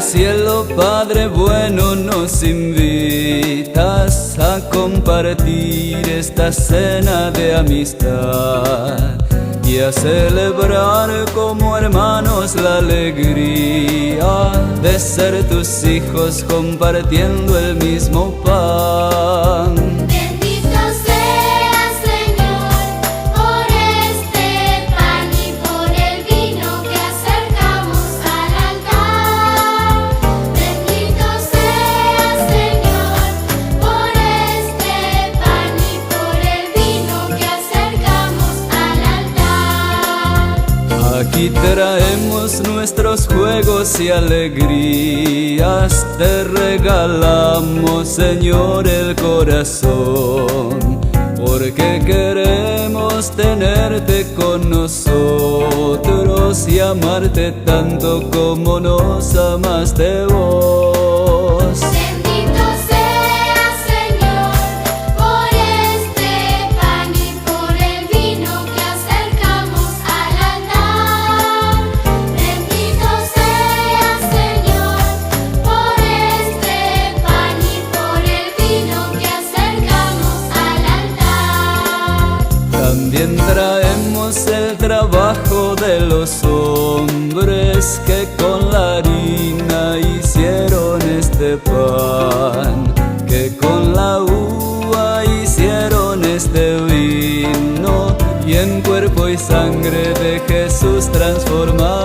cielo, Padre bueno, nos invitas a compartir esta cena de amistad y a celebrar como hermanos la alegría de ser tus hijos compartiendo el mismo pan. Aquí traemos nuestros juegos y alegrías, te regalamos, Señor, el corazón, porque queremos tenerte con nosotros y amarte tanto como nos amaste vos. También traemos el trabajo de los hombres que con la harina hicieron este pan, que con la uva hicieron este vino y en cuerpo y sangre de Jesús transformaron.